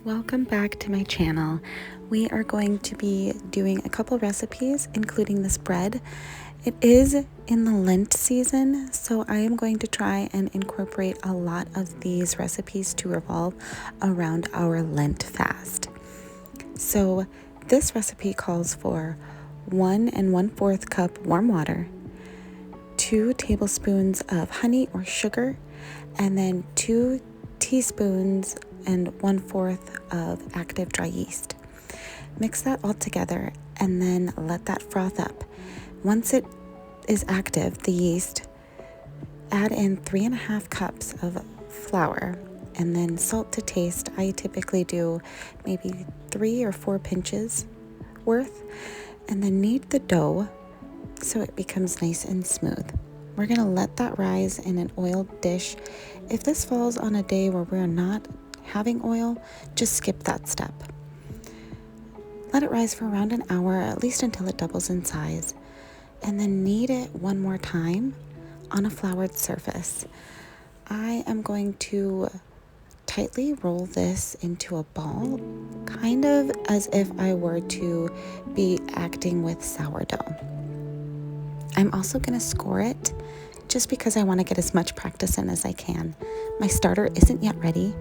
Welcome back to my channel. We are going to be doing a couple recipes, including this bread. It is in the Lent season, so I am going to try and incorporate a lot of these recipes to revolve around our Lent fast. So this recipe calls for 1 1/4 cup warm water, 2 tablespoons of honey or sugar, and then 2 teaspoons and 1/4 of active dry yeast. Mix that all together and then let that froth up. Once it is active, the yeast, add in 3.5 cups of flour and then salt to taste. I typically do maybe 3 or 4 pinches worth, and then knead the dough so it becomes nice and smooth. We're gonna let that rise in an oiled dish. If this falls on a day where we're not having oil, just skip that step. Let it rise for around an hour, at least until it doubles in size, and then knead it one more time on a floured surface. I am going to tightly roll this into a ball, kind of as if I were to be acting with sourdough. I'm also going to score it just because I want to get as much practice in as I can. My starter isn't yet ready,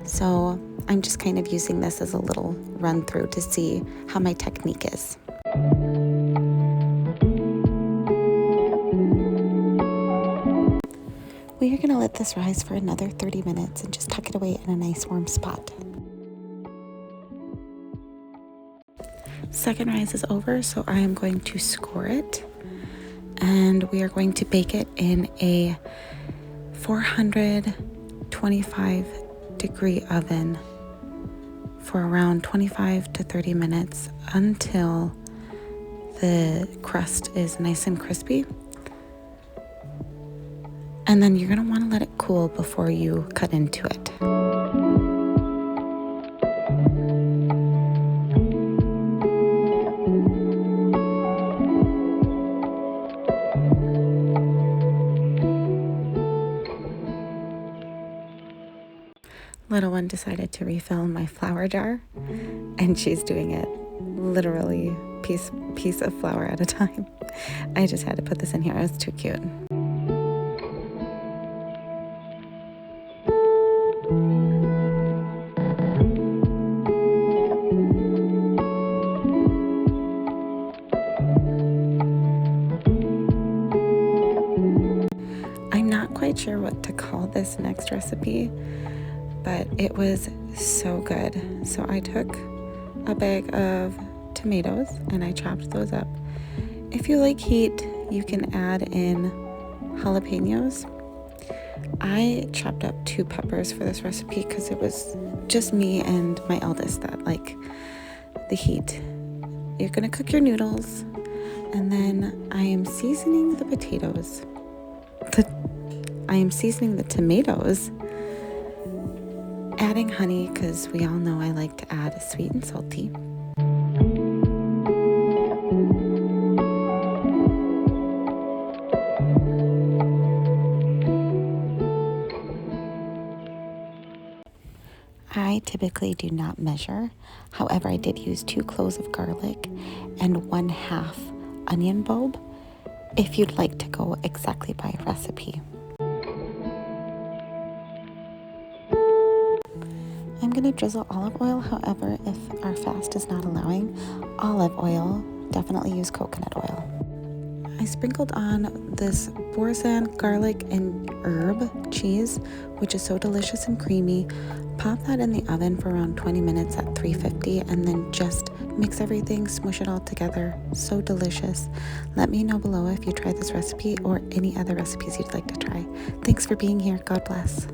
so I'm just kind of using this as a little run through to see how my technique is. We are going to let this rise for another 30 minutes and just tuck it away in a nice warm spot. Second rise is over, so I am going to score it, and we are going to bake it in a 425 degree oven for around 25 to 30 minutes until the crust is nice and crispy. And then you're going to want to let it cool before you cut into it. Little one decided to refill my flour jar, and she's doing it literally piece of flour at a time. I just had to put this in here. It was too cute. I'm not quite sure what to call this next recipe, but it was so good. So I took a bag of tomatoes and I chopped those up. If you like heat, you can add in jalapenos. I chopped up 2 peppers for this recipe because it was just me and my eldest that like the heat. You're gonna cook your noodles, and then I am seasoning the tomatoes, adding honey because we all know I like to add sweet and salty. I typically do not measure. However, I did use 2 cloves of garlic and 1/2 onion bulb if you'd like to go exactly by recipe. I'm going to drizzle olive oil. However, if our fast is not allowing olive oil, definitely use coconut oil. I sprinkled on this Boursin garlic and herb cheese, which is so delicious and creamy. Pop that in the oven for around 20 minutes at 350, and then just mix everything, smush it all together. So delicious. Let me know below if you tried this recipe or any other recipes you'd like to try. Thanks for being here. God bless.